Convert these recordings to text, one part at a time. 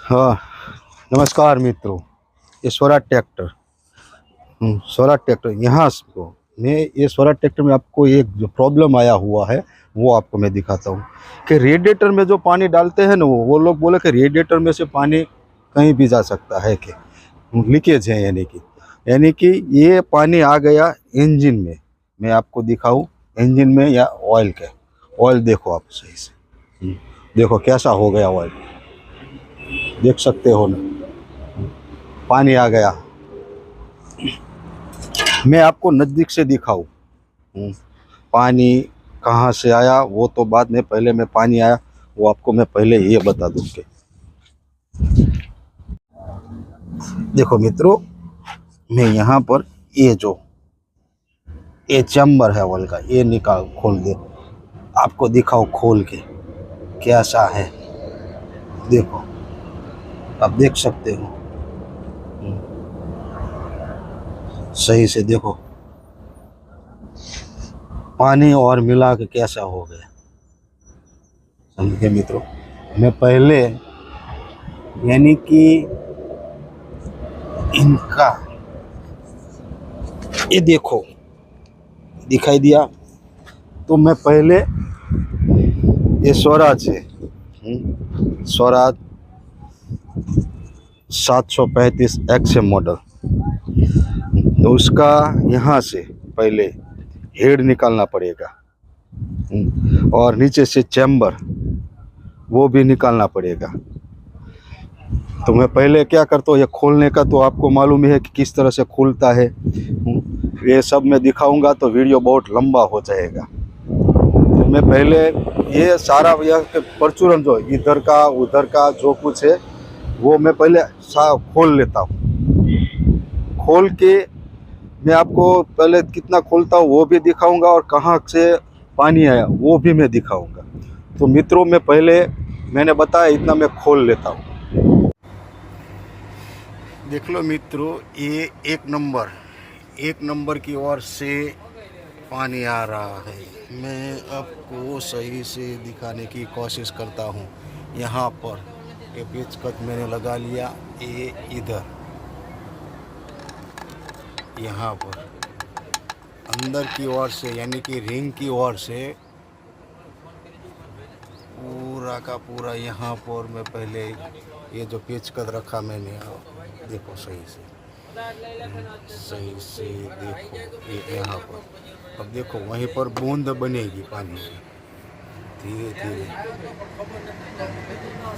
हाँ, नमस्कार मित्रों। ये स्वराज ट्रैक्टर, स्वराज ट्रैक्टर यहाँ को मैं ये स्वराज ट्रैक्टर में आपको एक जो प्रॉब्लम आया हुआ है वो आपको मैं दिखाता हूँ कि रेडिएटर में जो पानी डालते हैं ना वो लोग बोले कि रेडिएटर में से पानी कहीं भी जा सकता है कि लीकेज है, यानी कि ये पानी आ गया इंजन में। मैं आपको दिखाऊं इंजन में या ऑयल के। ऑयल देखो आप सही से, देखो कैसा हो गया ऑयल, देख सकते हो ना, पानी आ गया। मैं आपको नज़दीक से दिखाऊं पानी कहाँ से आया वो तो बाद में, पहले मैं पानी आया वो आपको मैं पहले ये बता दूं कि देखो मित्रों, मैं यहाँ पर ये चैम्बर है ऑयल का, ये निकाल खोल दे, आपको दिखाओ खोल के कैसा है। देखो आप देख सकते हो सही से, देखो पानी और मिला के कैसा हो गया, समझे मित्रों। मैं पहले यानी कि इनका ये देखो दिखाई दिया, तो मैं पहले ये स्वराज है, स्वराज 735 XM मॉडल, तो उसका यहाँ से पहले हेड निकालना पड़ेगा और नीचे से चैम्बर वो भी निकालना पड़ेगा। तो मैं पहले क्या करता हूँ, ये खोलने का तो आपको मालूम ही है कि किस तरह से खुलता है, ये सब मैं दिखाऊंगा तो वीडियो बहुत लंबा हो जाएगा। तो मैं पहले ये सारा यह परचूरन जो इधर का उधर का जो कुछ है वो मैं पहले खोल लेता हूँ। खोल के मैं आपको पहले कितना खोलता हूँ वो भी दिखाऊंगा और कहाँ से पानी आया वो भी मैं दिखाऊंगा। तो मित्रों मैं पहले मैंने बताया इतना मैं खोल लेता हूँ। देख लो मित्रों, ये एक नंबर की ओर से पानी आ रहा है। मैं आपको सही से दिखाने की कोशिश करता हूँ। यहाँ पर ये पेचकस मैंने लगा लिया, ये इधर यहाँ पर अंदर की ओर से यानी कि रिंग की ओर से पूरा का पूरा यहाँ पर मैं पहले ये जो पेचकस रखा मैंने, देखो सही से देखो ये यहाँ पर। अब देखो वहीं पर बूंद बनेगी पानी की, धीरे धीरे,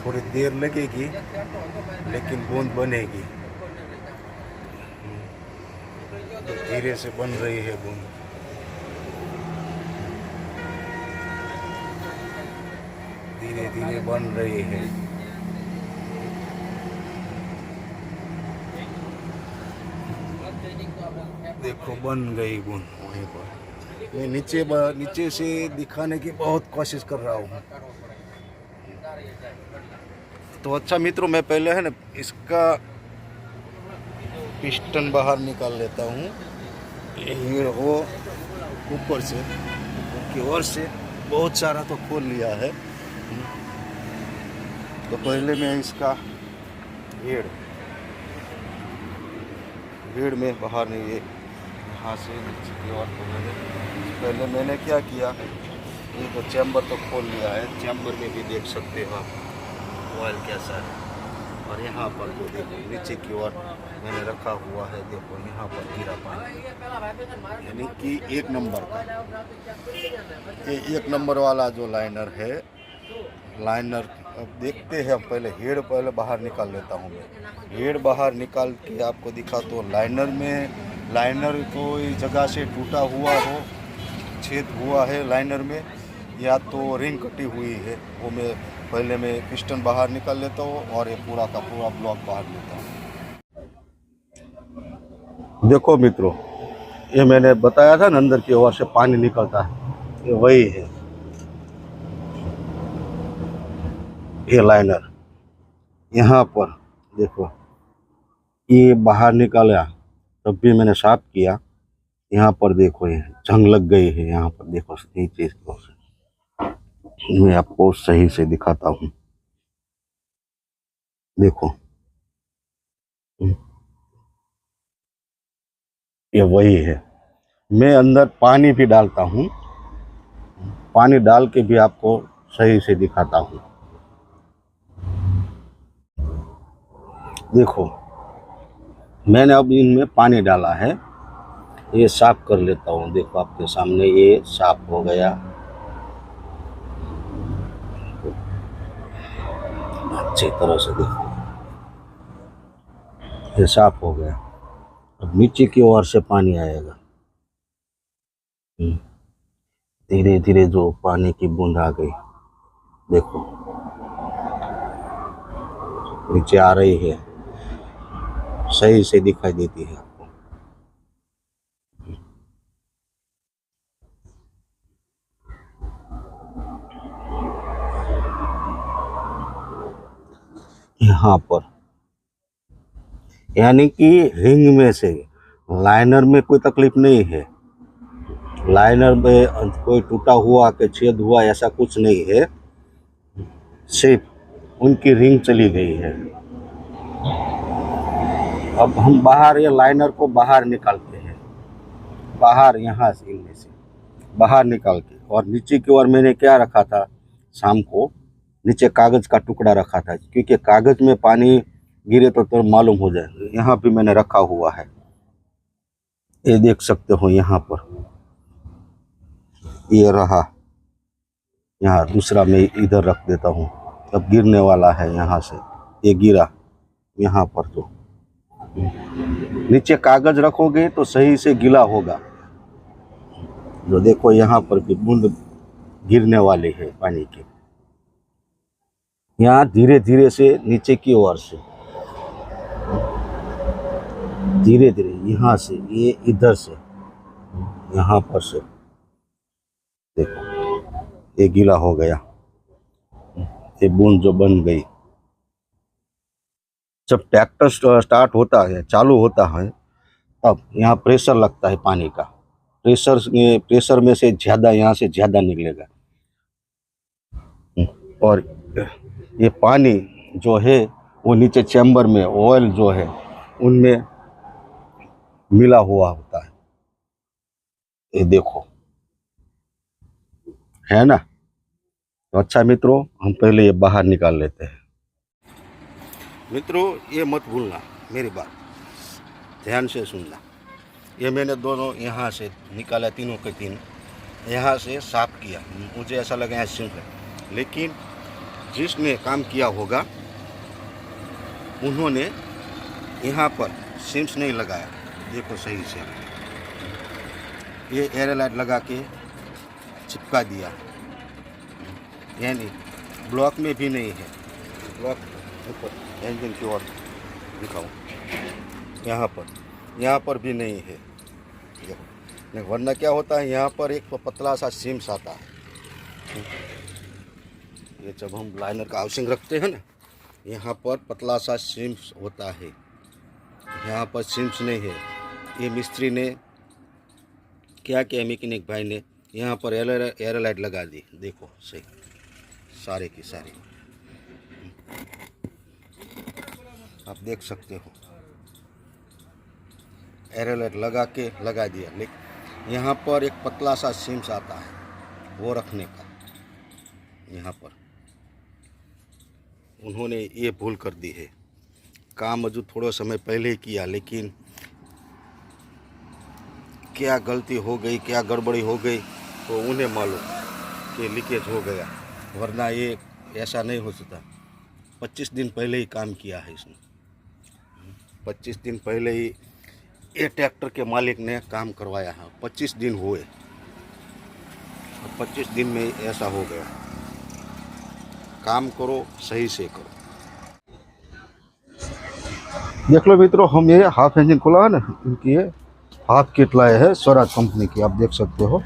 थोड़ी देर लगेगी लेकिन बूंद बनेगी। तो धीरे से बन रही है बूंद, धीरे धीरे बन रही है। देखो बन गई बूंद वहीं पर। मैं नीचे से दिखाने की बहुत कोशिश कर रहा हूँ। तो अच्छा मित्रों, मैं पहले है ना इसका पिस्टन बाहर निकाल लेता हूँ। ये वो ऊपर की ओर से बहुत सारा तो खोल लिया है। तो पहले मैं इसका हेड में बाहर नहीं, ये यहाँ से नीचे की ओर पहले मैंने क्या किया, ये तो चैम्बर तो खोल लिया है। चैम्बर में भी देख सकते हो आप ऑयल कैसा है। और यहाँ पर जो देखो नीचे की ओर मैंने रखा हुआ है, देखो यहाँ पर गिरा पानी, यानी कि एक नंबर का, ये एक नंबर वाला जो लाइनर है, लाइनर। अब देखते हैं, हम पहले हेड पहले बाहर निकाल लेता हूँ मैं। हेड बाहर निकाल के आपको दिखा, तो लाइनर कोई जगह से टूटा हुआ हो, छेद हुआ है लाइनर में, या तो रिंग कटी हुई है, वो मैं पिस्टन बाहर निकाल लेता हूँ और ये पूरा का पूरा ब्लॉक बाहर लेता हूँ। देखो मित्रों, ये मैंने बताया था ना अंदर की ओर से पानी निकलता है, ये वही है, ये लाइनर। यहाँ पर देखो ये बाहर निकाला, तब भी मैंने साफ किया। यहाँ पर देखो ये जंग लग गई है, यहाँ पर देखो नीचे की ओर से। मैं आपको सही से दिखाता हूँ, देखो, ये वही है। मैं अंदर पानी भी डालता हूँ, पानी डाल के भी आपको सही से दिखाता हूँ। देखो, मैंने अब इनमें पानी डाला है, ये साफ कर लेता हूँ। देखो आपके सामने ये साफ हो गया अच्छी तरह से। देखो ये साफ हो गया। अब नीचे की ओर से पानी आएगा, धीरे धीरे जो पानी की बूंद आ गई, देखो नीचे आ रही है, सही से दिखाई देती है आपको। यहाँ पर यानी कि रिंग में से, लाइनर में कोई तकलीफ नहीं है, लाइनर में कोई टूटा हुआ के छेद हुआ ऐसा कुछ नहीं है, सिर्फ उनकी रिंग चली गई है। अब हम बाहर ये लाइनर को बाहर निकालते हैं, बाहर यहाँ से इनमें से बाहर निकाल के, और नीचे की ओर मैंने क्या रखा था, शाम को नीचे कागज का टुकड़ा रखा था, क्योंकि कागज में पानी गिरे तो मालूम हो जाए। यहाँ भी मैंने रखा हुआ है, ये देख सकते हो। यहाँ पर ये रहा, यहाँ दूसरा मैं इधर रख देता हूँ। अब गिरने वाला है, यहाँ से ये गिरा। यहाँ पर जो नीचे कागज रखोगे तो सही से गीला होगा। जो देखो यहाँ पर भी बूंद गिरने वाली है पानी की, यहाँ धीरे धीरे से नीचे की ओर से, धीरे धीरे यहाँ से, ये इधर से, यहाँ पर से देखो ये गीला हो गया, ये बूंद जो बन गई। जब ट्रैक्टर स्टार्ट होता है, चालू होता है, तब यहाँ प्रेशर लगता है पानी का, प्रेशर में से ज़्यादा, यहाँ से ज़्यादा निकलेगा। और ये पानी जो है वो नीचे चैम्बर में ऑयल जो है उनमें मिला हुआ होता है, ये देखो, है ना। तो अच्छा मित्रों, हम पहले ये बाहर निकाल लेते हैं। मित्रों ये मत भूलना, मेरी बात ध्यान से सुनना। ये मैंने दोनों यहाँ से निकाला, तीनों के तीन यहाँ से साफ किया। मुझे ऐसा लगा है सिंपल, लेकिन जिसने काम किया होगा उन्होंने यहाँ पर सिम्स नहीं लगाया। देखो सही से, ये एयरलाइट लगा के चिपका दिया, यानी ब्लॉक में भी नहीं है। ब्लॉक ऊपर इंजन की ओर दिखाऊँ, यहाँ पर भी नहीं है। देखो, वरना क्या होता है, यहाँ पर एक पतला सा सिम्स आता है। ये जब हम लाइनर का हाउसिंग रखते हैं ना, यहाँ पर पतला सा सिम्स होता है, यहाँ पर सिम्स नहीं है। ये मिस्त्री ने क्या किया, मैकेनिक भाई ने यहाँ पर एयरलाइट लगा दी। देखो सही, सारे की सारी आप देख सकते हो, एयरलाइट लगा दिया। लेकिन यहाँ पर एक पतला सा सिम्स आता है, वो रखने का, यहाँ पर उन्होंने ये भूल कर दी है। काम अजू थोड़ा समय पहले ही किया, लेकिन क्या गलती हो गई, क्या गड़बड़ी हो गई, तो उन्हें मालूम कि लीकेज हो गया, वरना ये ऐसा नहीं हो सकता। 25 दिन पहले ही काम किया है इसने, 25 दिन पहले ही ये ट्रैक्टर के मालिक ने काम करवाया है। 25 दिन हुए, 25 दिन में ऐसा हो गया। काम करो, सही से करो। देख लो मित्रों, हम ये हाफ इंजन खुला है ना, इनकी ये हाफ किट लाए हैं स्वराज कंपनी की। आप देख सकते हो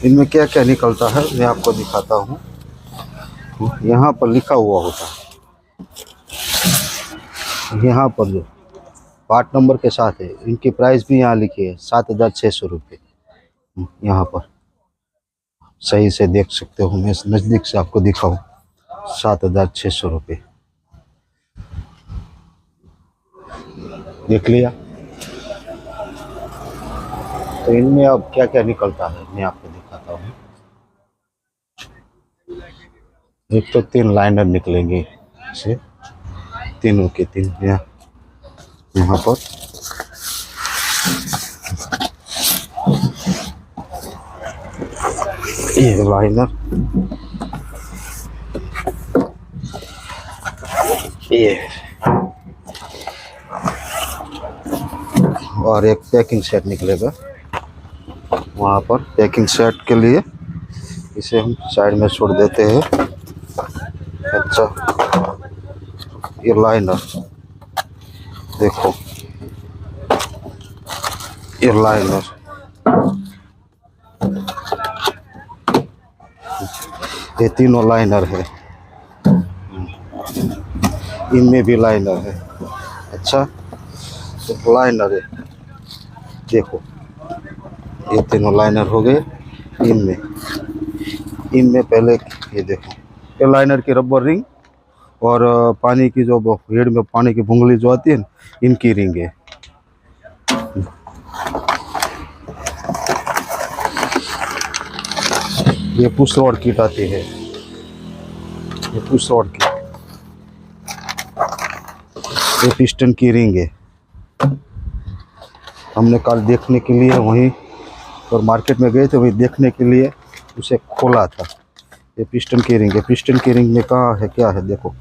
इनमें क्या क्या निकलता है, मैं आपको दिखाता हूँ। यहाँ पर लिखा हुआ होता है, यहाँ पर जो पार्ट नंबर के साथ है, इनकी प्राइस भी यहाँ लिखी है 7,600 रुपये। यहाँ पर सही से देख सकते हो, मैं नज़दीक से आपको दिखाऊँ, 7,600 रुपये। देख लिया। तो इनमें अब क्या क्या निकलता है मैं आपको दिखाता हूँ। एक तो 3 लाइनर निकलेंगे से, तीनों के तीन यहाँ पर। ये लाइनर, ये और एक पैकिंग सेट निकलेगा वहाँ पर। पैकिंग सेट के लिए इसे हम साइड में छोड़ देते हैं। अच्छा, ये लाइनर देखो, ये लाइनर, ये तीनों लाइनर है, इनमें भी लाइनर है। अच्छा, तो लाइनर है देखो, ये तीनों लाइनर हो गए। इनमें इनमें पहले ये देखो, ये लाइनर की रबर रिंग और पानी की जो हेड में पानी की बुंगली जो आती है इनकी रिंग है। ये पुश रॉड किट आती है, ये पुश रॉड की, ये पिस्टन की रिंग है। हमने कल देखने के लिए वहीं और मार्केट में गए थे, वहीं देखने के लिए उसे खोला था। ये पिस्टन की रिंग है। पिस्टन की रिंग में कहाँ है क्या है देखो,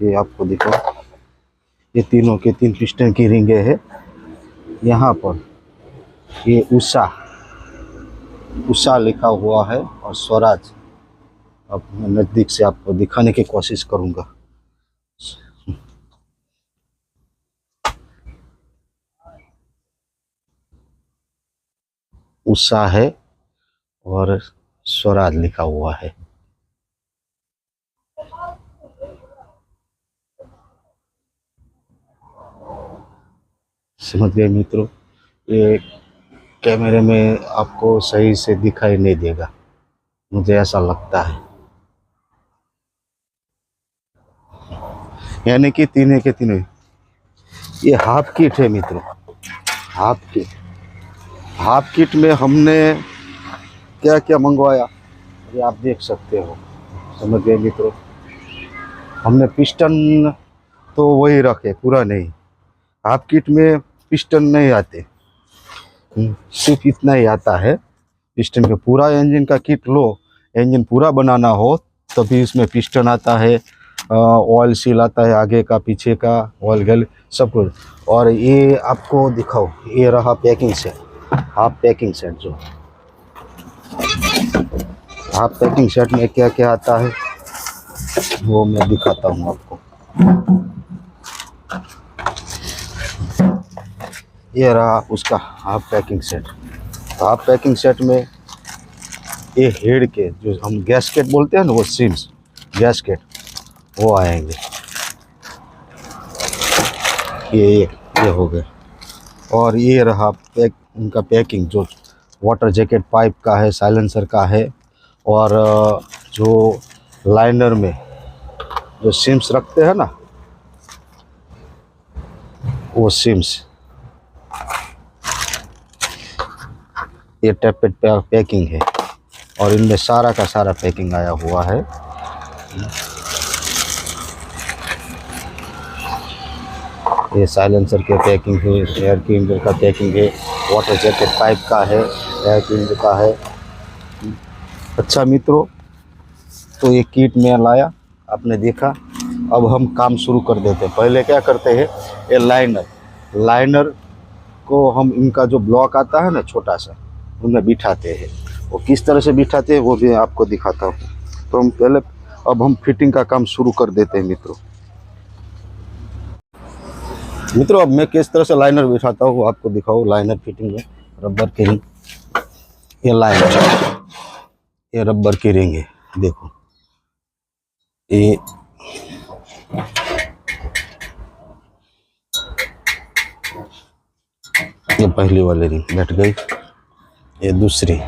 ये आपको दिखो, ये तीनों के तीन पिस्टन की रिंगे है। यहाँ पर ये उषा उषा लिखा हुआ है और स्वराज। अब मैं नज़दीक से आपको दिखाने की कोशिश करूँगा। उषा है और स्वराज लिखा हुआ है। समझ गए मित्रों, ये कैमरे में आपको सही से दिखाई नहीं देगा, मुझे ऐसा लगता है। यानी कि तीनों के तीनों ये हाफ किट है मित्रों, हाफ किट। हाफ किट में हमने क्या क्या मंगवाया ये आप देख सकते हो। समझ गए मित्रों, हमने पिस्टन तो वही रखे, पूरा नहीं। हाफ किट में पिस्टन नहीं आते, सिर्फ इतना ही आता है पिस्टन का। पूरा इंजन का किट लो, इंजन पूरा बनाना हो तभी इसमें पिस्टन आता है, ऑयल सील आता है, आगे का पीछे का ऑयल गल सब कुछ। और ये आपको दिखाओ, ये रहा packing set, half packing set. जो हाफ पैकिंग सेट में क्या क्या आता है वो मैं दिखाता हूँ आपको। ये रहा उसका half packing set. Half packing set में ये हेड के जो हम गैसकेट बोलते हैं ना, वो सिम्स गैसकेट वो आएंगे। ये हो गए। और ये रहा उनका पैकिंग, जो वाटर जैकेट पाइप का है, साइलेंसर का है, और जो लाइनर में जो सिम्स रखते हैं ना, वो सिम्स, ये टेपेड पैकिंग है। और इनमें सारा का सारा पैकिंग आया हुआ है। ये साइलेंसर के पैकिंग है, एयर क्लीनर का पैकिंग है, वाटर जैकेट पाइप का है, एयर क्लीनर का है। अच्छा मित्रों, तो ये किट में लाया, आपने देखा। अब हम काम शुरू कर देते हैं। पहले क्या करते हैं, ये लाइनर को हम, इनका जो ब्लॉक आता है ना छोटा सा, उनमें बिठाते हैं। वो किस तरह से बिठाते हैं वो भी आपको दिखाता हूँ। तो हम पहले अब हम फिटिंग का काम शुरू कर देते हैं मित्रों। अब मैं किस तरह से लाइनर बिठाता हूँ वो आपको दिखाऊँ। लाइनर फिटिंग में रबर की रिंग, ये लाइनर, ये रबर की रिंग है देखो। ये पहली वाली रिंग बैठ गई, ये दूसरी,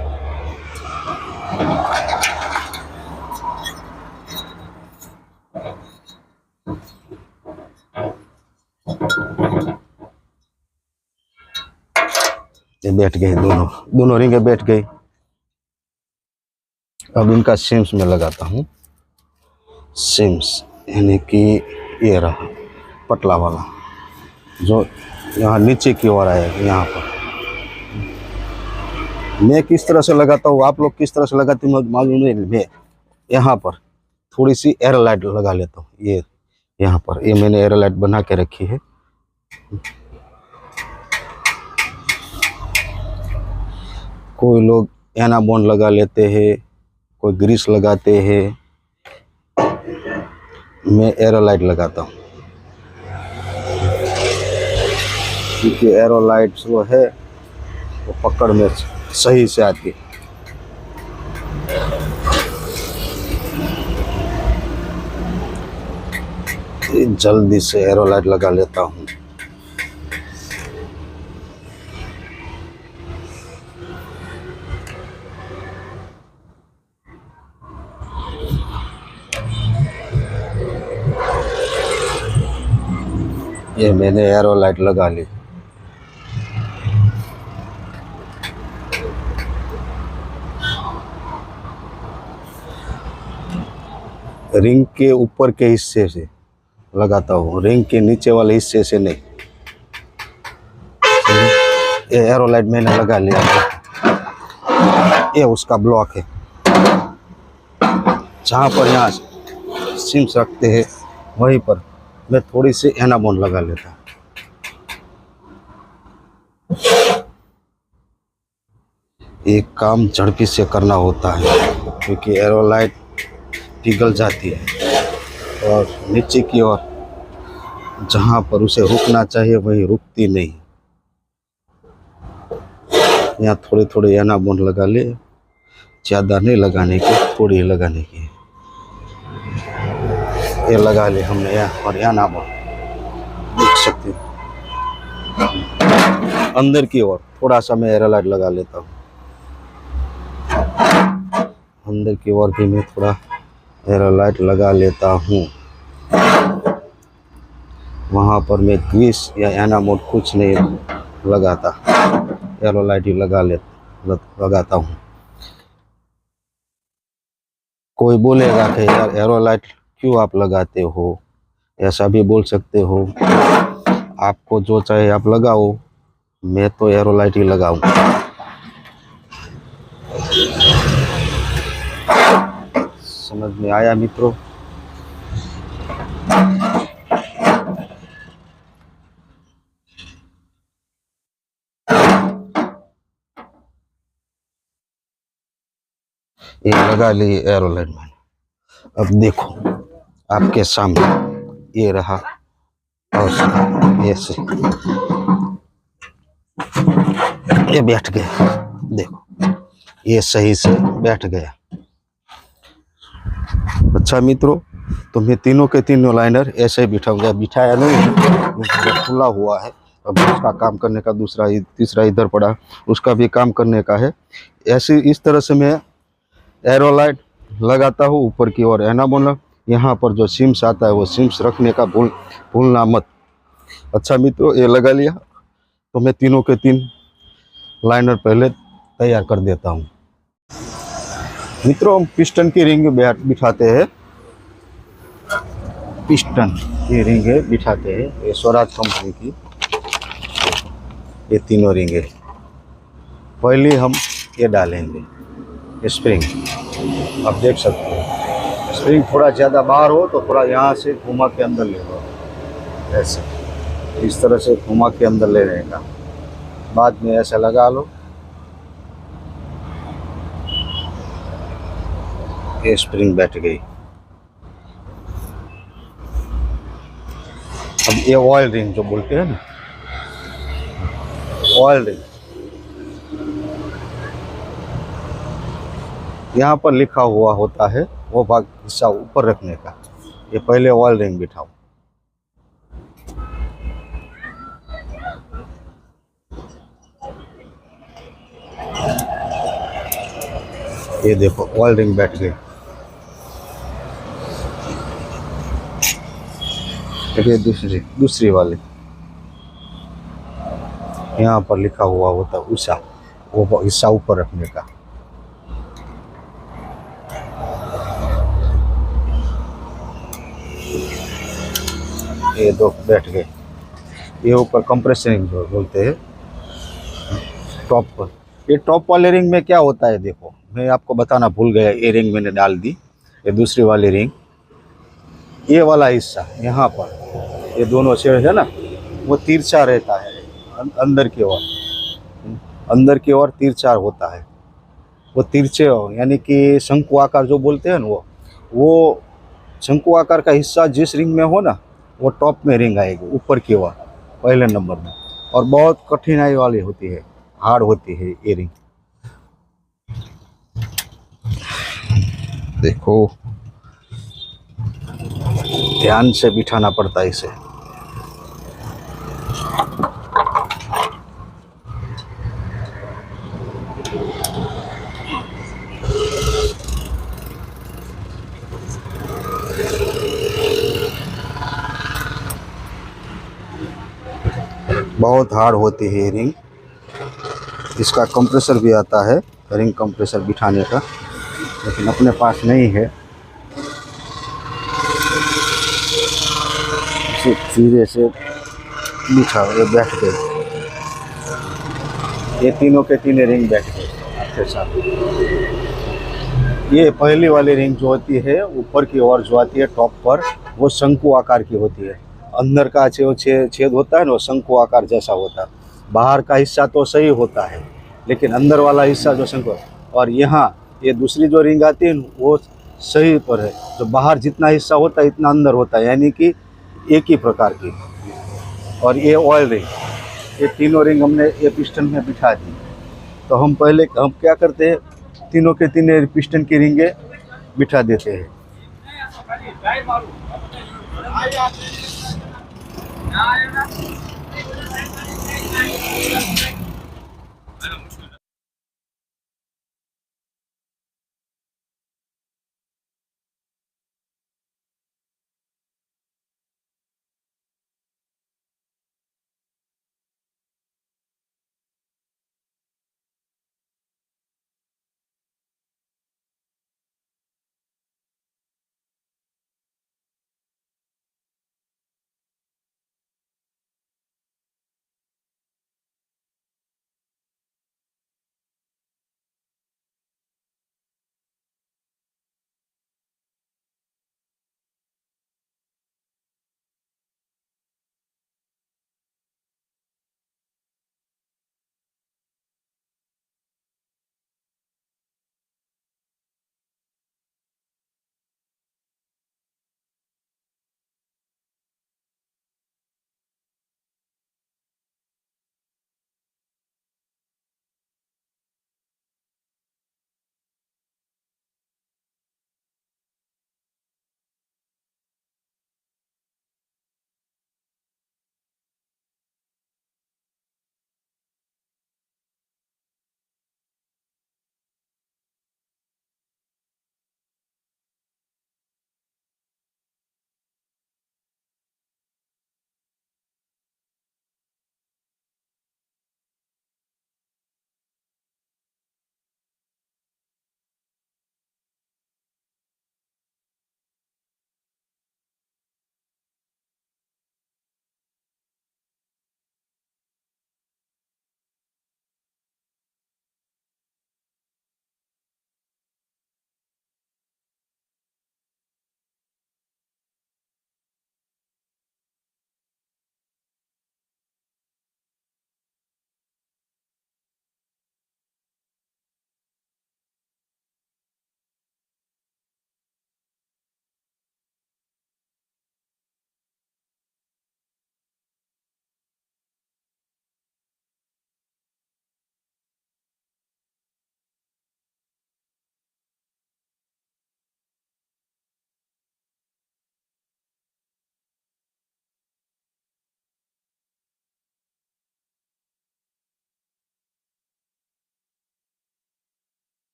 ये बैठ गए, दोनों रिंगे बैठ गई। अब इनका सिम्स में लगाता हूँ। सिम्स यानी कि ये रहा पतला वाला जो यहाँ नीचे की ओर आएगा। यहाँ पर मैं किस तरह से लगाता हूँ, आप लोग किस तरह से लगाते हैं मालूम नहीं। मैं यहाँ पर थोड़ी सी एयरलाइट लगा लेता हूँ। ये यहाँ पर ये मैंने एयरलाइट बना के रखी है। कोई लोग एनाबॉन्ड लगा लेते हैं, कोई ग्रीस लगाते हैं, मैं एयरलाइट लगाता हूँ क्योंकि एयरलाइट जो है वो पकड़ में सही से आती है। जल्दी से एयरलाइट लगा लेता हूँ। ये मैंने एयरलाइट लगा ली। रिंग के ऊपर के हिस्से से लगाता हूँ, रिंग के नीचे वाले हिस्से से नहीं। ये एयरलाइट मैंने लगा लिया है। ये उसका ब्लॉक है जहाँ पर यहाँ सिम्स रखते हैं, वहीं पर मैं थोड़ी सी एनाबॉन्ड लगा लेता हूँ। एक काम झड़पी से करना होता है क्योंकि एयरलाइट पिघल जाती है और नीचे की ओर जहाँ पर उसे रुकना चाहिए वहीं रुकती नहीं। यहाँ थोड़ी थोड़ी एनाबॉन्ड लगा ले, ज़्यादा नहीं लगाने की, थोड़ी ही लगाने की। ये लगा ले हमने यहाँ और एनाबॉन्ड देख सकते हैं। अंदर की ओर थोड़ा सा मैं एयरलाइट लगा लेता हूँ। अंदर की ओर भी मैं थोड़ा एयरलाइट लगा लेता हूँ। वहाँ पर मैं ग्रीस या एनाबॉन्ड कुछ नहीं लगाता, एयरलाइट ही लगाता हूँ। कोई बोलेगा कि यार एयरलाइट क्यों आप लगाते हो, ऐसा भी बोल सकते हो। आपको जो चाहे आप लगाओ, मैं तो एयरलाइट ही लगाऊं। समझ में आया मित्रों? ये लगा ली एयरलाइट मैंने। अब देखो आपके सामने ये रहा और ऐसे ये बैठ गया। देखो ये सही से बैठ गया। अच्छा मित्रों, तो मैं तीनों के तीनों लाइनर ऐसे ही बिठाऊंगा। बिठाया नहीं, खुला हुआ है। अब उसका काम करने का तीसरा इधर पड़ा, उसका भी काम करने का है। ऐसे इस तरह से मैं एयरलाइट लगाता हूँ ऊपर की ओर एनाबॉन्ड। यहाँ पर जो सिम्स आता है वो सिम्स रखने का भूलना मत। अच्छा मित्रों, ये लगा लिया तो मैं तीनों के तीन लाइनर पहले तैयार कर देता हूँ। मित्रों, हम पिस्टन की रिंग बिठाते हैं। पिस्टन की रिंग बिठाते हैं, ये स्वराज कंपनी की ये तीनों रिंगे। पहले हम ये डालेंगे स्प्रिंग। आप देख सकते हो स्प्रिंग थोड़ा ज़्यादा बाहर हो तो थोड़ा यहाँ से घुमा के अंदर ले लो, ऐसे इस तरह से घुमा के अंदर ले रहेगा। बाद में ऐसा लगा लो। ये स्प्रिंग बैठ गई। अब ये ऑयल रिंग जो बोलते हैं ना, ऑयल रिंग, यहाँ पर लिखा हुआ होता है वो भाग हिस्सा ऊपर रखने का। ये पहले ऑयल रिंग बिठाओ। ये देखो ऑयल रिंग बैठ गई। ये दूसरी वाली यहाँ पर लिखा हुआ होता है उषा, वो हिस्सा ऊपर रखने का। ये दो बैठ गए। ये ऊपर कंप्रेसर रिंग जो बोलते हैं टॉप पर। ये टॉप वाले रिंग में क्या होता है, देखो मैं आपको बताना भूल गया, ये रिंग मैंने डाल दी। ये दूसरी वाली रिंग, ये वाला हिस्सा यहाँ पर, ये दोनों शेड है ना, वो तिरछा रहता है अंदर की ओर। अंदर की ओर तिरछा होता है। वो तिरछे हो यानी कि शंकु आकार जो बोलते हैं ना, वो शंकु आकार का हिस्सा जिस रिंग में हो ना, वो टॉप में रिंग आएगी ऊपर की ओर, पहले नंबर में। और बहुत कठिनाई वाली होती है, हार्ड होती है ये रिंग। देखो ध्यान से बिठाना पड़ता है इसे। बहुत हार्ड होती है ये रिंग। इसका कंप्रेसर भी आता है, रिंग कंप्रेसर बिठाने का, लेकिन अपने पास नहीं है। इसे धीरे से बिठा, ये बैठ गए, ये तीनों के तीन रिंग बैठ गए अच्छे साथ। ये पहली वाली रिंग जो होती है ऊपर की ओर जो आती है टॉप पर, वो शंकु आकार की होती है। अंदर का छेद होता है ना, वो शंकु आकार जैसा होता है। बाहर का हिस्सा तो सही होता है, लेकिन अंदर वाला हिस्सा जो शंकु। और यहाँ ये दूसरी जो रिंग आती है वो सही पर है, जो बाहर जितना हिस्सा होता है इतना अंदर होता है, यानी कि एक ही प्रकार की। और ये ऑयल रिंग, ये तीनों रिंग हमने ये पिस्टन में बिठा दी। तो हम पहले हम क्या करते हैं, तीनों के तीन पिस्टन की रिंगे बिठा देते हैं।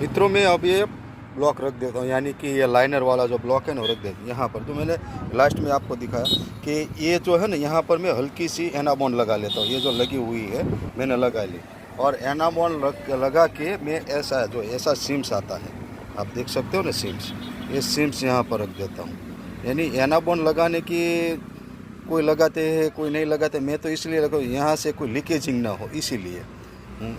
मित्रों में अब ये ब्लॉक रख देता हूँ, यानी कि ये लाइनर वाला जो ब्लॉक है ना वो रख देता हूँ यहाँ पर। तो मैंने लास्ट में आपको दिखाया कि ये जो है ना यहाँ पर मैं हल्की सी एनामॉन लगा लेता हूँ। ये जो लगी हुई है मैंने लगा ली, और एनामॉन लगा के मैं ऐसा सिम्स आता है, आप देख सकते हो ना सिम्स, ये सिम्स यहाँ पर रख देता हूँ। यानी एनामॉन लगाने की कोई लगाते हैं कोई नहीं लगाते, मैं तो इसलिए लगाऊँ यहाँ से कोई लीकेजिंग ना हो, इसीलिए।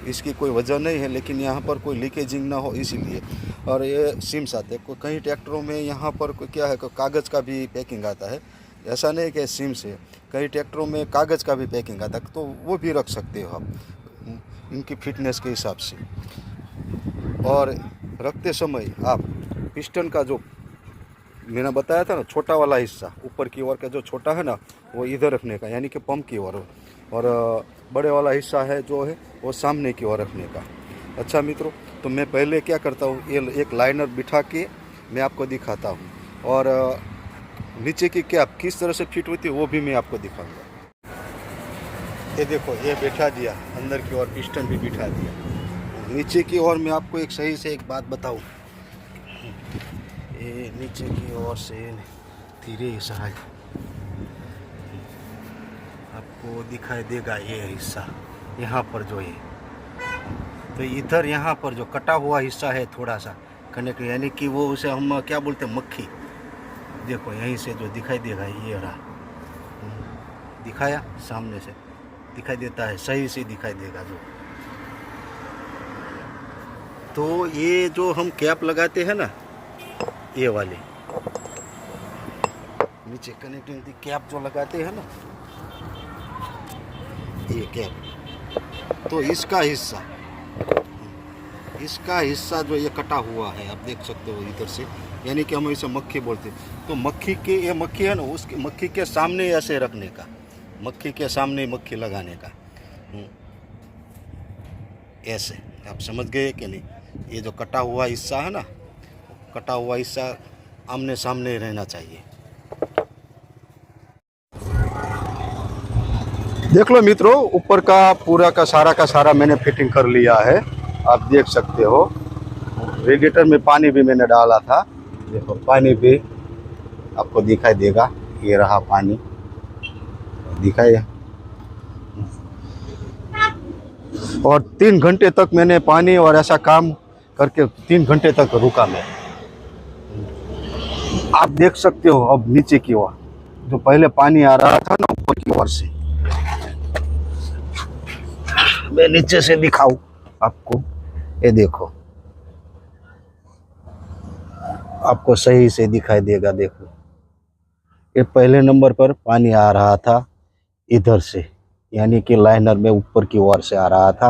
इसकी कोई वजह नहीं है, लेकिन यहाँ पर कोई लीकेजिंग ना हो इसीलिए। और ये सिम्स आते हैं कई ट्रैक्टरों में, यहाँ पर क्या है कागज़ का भी पैकिंग आता है, ऐसा नहीं कि सिम्स है, कई ट्रैक्टरों में कागज़ का भी पैकिंग आता है, तो वो भी रख सकते हो आप इनकी फिटनेस के हिसाब से। और रखते समय आप पिस्टन का जो मैंने बताया था ना छोटा वाला हिस्सा, ऊपर की ओर का जो छोटा है ना वो इधर रखने का, यानी कि पंप की ओर, और बड़े वाला हिस्सा है जो है वो सामने की ओर रखने का। अच्छा मित्रों, तो मैं पहले क्या करता हूँ, ये एक लाइनर बिठा के मैं आपको दिखाता हूँ, और नीचे की कैप किस तरह से फिट होती है वो भी मैं आपको दिखाऊंगा। ये देखो, ये बैठा दिया अंदर की ओर, पिस्टन भी बिठा दिया। नीचे की ओर मैं आपको एक सही से एक बात बताऊँ, ये नीचे की ओर से धीरे हिस्सा है, आपको दिखाई देगा ये हिस्सा यहाँ पर जो है, तो इधर यहाँ पर जो कटा हुआ हिस्सा है थोड़ा सा कनेक्ट, यानी कि वो उसे हम क्या बोलते हैं, मक्खी। देखो यहीं से जो दिखाई देगा ये रहा, दिखाया, सामने से दिखाई देता है, सही से दिखाई देगा जो। तो ये जो हम कैप लगाते हैं ना, ये वाली नीचे कनेक्टिंग कैप जो लगाते हैं ना, ये कैप, तो इसका हिस्सा जो ये कटा हुआ है, आप देख सकते हो इधर से, यानी कि हम इसे मक्खी बोलते हैं। तो मक्खी के, ये मक्खी है ना, उसकी मक्खी के सामने ऐसे रखने का, मक्खी के सामने मक्खी लगाने का, ऐसे। आप समझ गए कि नहीं? ये जो कटा हुआ हिस्सा है ना, कटा हुआ हिस्सा आमने सामने रहना चाहिए। देख लो मित्रों, ऊपर का पूरा का सारा मैंने फिटिंग कर लिया है, आप देख सकते हो। रेडिएटर में पानी भी मैंने डाला था, देखो पानी भी आपको दिखाई देगा, ये रहा पानी, दिखाई। और 3 घंटे तक मैंने पानी और ऐसा काम करके 3 घंटे तक रुका मैं, आप देख सकते हो। अब नीचे की ओर जो पहले पानी आ रहा था ना ऊपर की ओर से, मैं नीचे से दिखाऊं आपको, ये देखो, आपको सही से दिखाई देगा। देखो ये पहले नंबर पर पानी आ रहा था इधर से, यानी कि लाइनर में ऊपर की ओर से आ रहा था,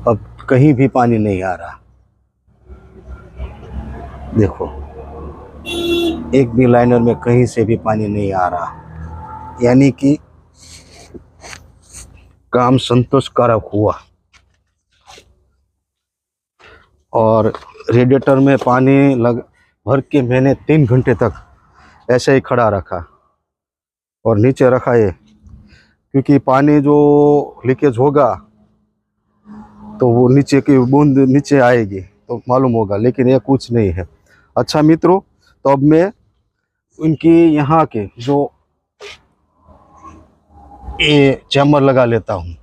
अब कहीं भी पानी नहीं आ रहा। देखो एक भी लाइनर में कहीं से भी पानी नहीं आ रहा, यानी कि काम संतोषकारक हुआ। और रेडिएटर में पानी भर के मैंने 3 घंटे तक ऐसे ही खड़ा रखा और नीचे रखा ये, क्योंकि पानी जो लीकेज होगा तो वो नीचे की बूंद नीचे आएगी तो मालूम होगा, लेकिन ये कुछ नहीं है। अच्छा मित्रों, तो अब मैं उनकी यहाँ के जो ये चैम्बर लगा लेता हूँ,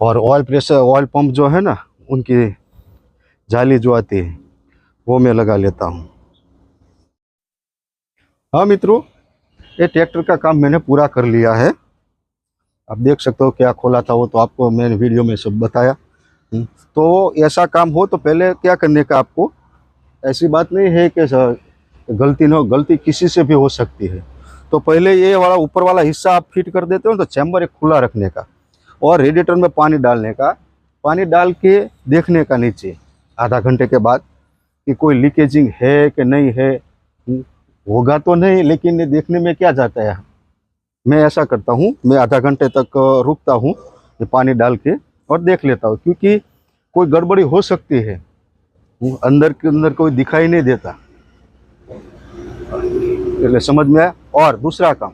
और ऑयल पंप जो है ना, उनकी जाली जो आती है वो मैं लगा लेता हूँ। हाँ मित्रों, ये ट्रैक्टर का काम मैंने पूरा कर लिया है, आप देख सकते हो क्या खोला था वो तो आपको मैंने वीडियो में सब बताया। तो ऐसा काम हो तो पहले क्या करने का, आपको ऐसी बात नहीं है कि गलती न हो, गलती किसी से भी हो सकती है। तो पहले ये वाला ऊपर वाला हिस्सा आप फिट कर देते हो, तो चैम्बर एक खुला रखने का, और रेडिएटर में पानी डालने का, पानी डाल के देखने का नीचे आधा घंटे के बाद कि कोई लीकेजिंग है कि नहीं है। होगा तो नहीं, लेकिन देखने में क्या जाता है। मैं ऐसा करता हूँ, मैं आधा घंटे तक रुकता हूँ ये पानी डाल के और देख लेता हूँ, क्योंकि कोई गड़बड़ी हो सकती है, अंदर के अंदर कोई दिखाई नहीं देता, इसलिए समझ में आया। और दूसरा काम,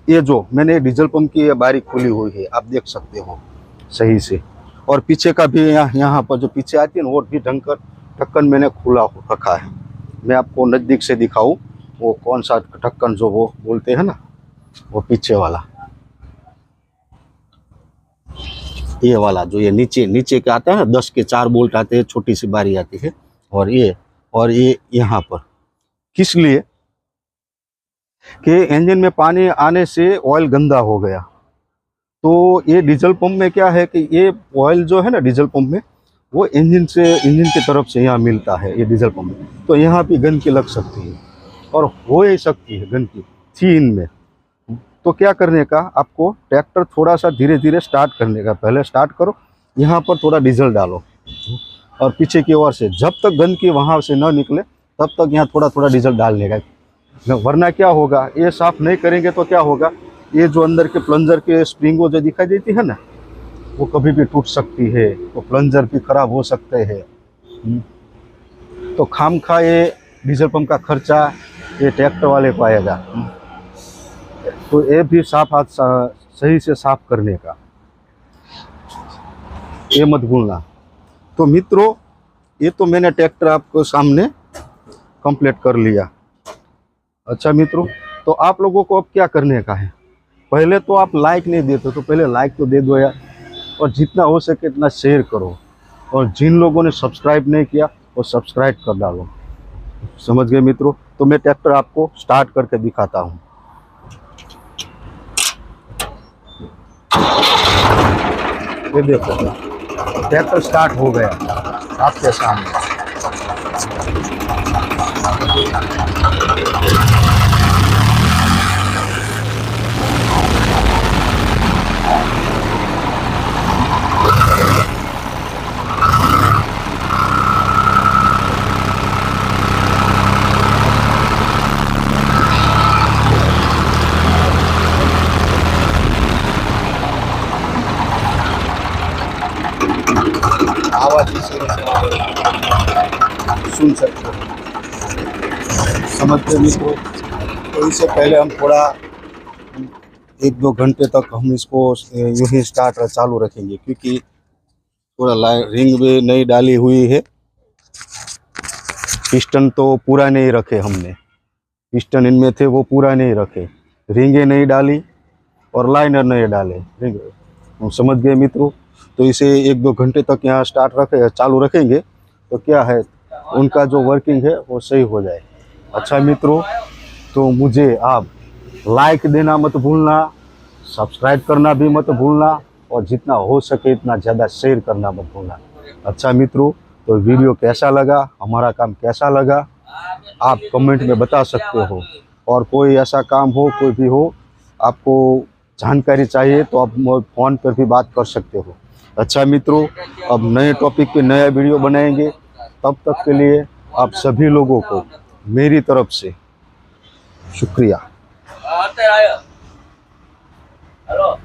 ये जो मैंने डीजल पंप की बारी खोली हुई है, आप देख सकते हो सही से, और पीछे का भी यहाँ पर जो पीछे आती है ना, वो भी ढक्कन मैंने खुला रखा है। मैं आपको नज़दीक से दिखाऊं, वो कौन सा ढक्कन जो वो बोलते हैं ना, वो पीछे वाला, ये वाला जो ये नीचे का आता है ना, 10 के 4 बोल्ट आते हैं, छोटी सी बारी आती है। और ये यहाँ पर किस लिए कि इंजन में पानी आने से ऑयल गंदा हो गया। तो ये डीजल पंप में क्या है कि ये ऑयल जो है ना डीजल पंप में, वो इंजन की तरफ से यहाँ मिलता है ये डीजल पंप में। तो यहाँ भी गंदगी लग सकती है और हो ही सकती है गंदगी थी इनमें। तो क्या करने का, आपको ट्रैक्टर थोड़ा सा धीरे धीरे स्टार्ट करने का, पहले स्टार्ट करो, यहाँ पर थोड़ा डीजल डालो और पीछे की ओर से जब तक गंदगी वहाँ से न निकले तब तक यहाँ थोड़ा थोड़ा डीजल डालने का। वरना क्या होगा, ये साफ़ नहीं करेंगे तो क्या होगा, ये जो अंदर के प्लंजर के स्प्रिंगो जो दिखाई देती है ना, वो कभी भी टूट सकती है, तो प्लंजर भी खराब हो सकते हैं। तो खामखा ये डीजल पंप का खर्चा ये ट्रैक्टर वाले को आएगा। तो ये भी सही से साफ करने का, ये मत भूलना। तो मित्रों, ये तो मैंने ट्रैक्टर आपको सामने कंप्लीट कर लिया। अच्छा मित्रों, तो आप लोगों को अब क्या करने का है, पहले तो आप लाइक नहीं देते तो पहले लाइक तो दे दो यार, और जितना हो सके इतना शेयर करो, और जिन लोगों ने सब्सक्राइब नहीं किया वो सब्सक्राइब कर डालो। समझ गए मित्रों? तो मैं ट्रैक्टर आपको स्टार्ट करके दिखाता हूँ। ये देखो ट्रैक्टर स्टार्ट हो गया आपके सामने। आवाज सुन सकते हो, समझते मित्रों? तो इससे पहले हम थोड़ा 1-2 घंटे तक हम इसको यूं ही स्टार्ट चालू रखेंगे, क्योंकि थोड़ा रिंग भी नहीं डाली हुई है, पिस्टन तो पूरा नहीं रखे हमने, पिस्टन इनमें थे वो पूरा नहीं रखे, रिंगें नहीं डाली और लाइनर नहीं डाले रिंग। समझ गए मित्रों? तो इसे 1-2 घंटे तक यहाँ चालू रखेंगे, तो क्या है उनका जो वर्किंग है वो सही हो जाए। अच्छा मित्रों, तो मुझे आप लाइक देना मत भूलना, सब्सक्राइब करना भी मत भूलना, और जितना हो सके इतना ज़्यादा शेयर करना मत भूलना। अच्छा मित्रों, तो वीडियो कैसा लगा, हमारा काम कैसा लगा, आप कमेंट में बता सकते हो। और कोई ऐसा काम हो, कोई भी हो, आपको जानकारी चाहिए तो आप फ़ोन पर भी बात कर सकते हो। अच्छा मित्रों, अब नए टॉपिक पे नया वीडियो बनाएंगे, तब तक के लिए आप सभी लोगों को मेरी तरफ से शुक्रिया। हेलो।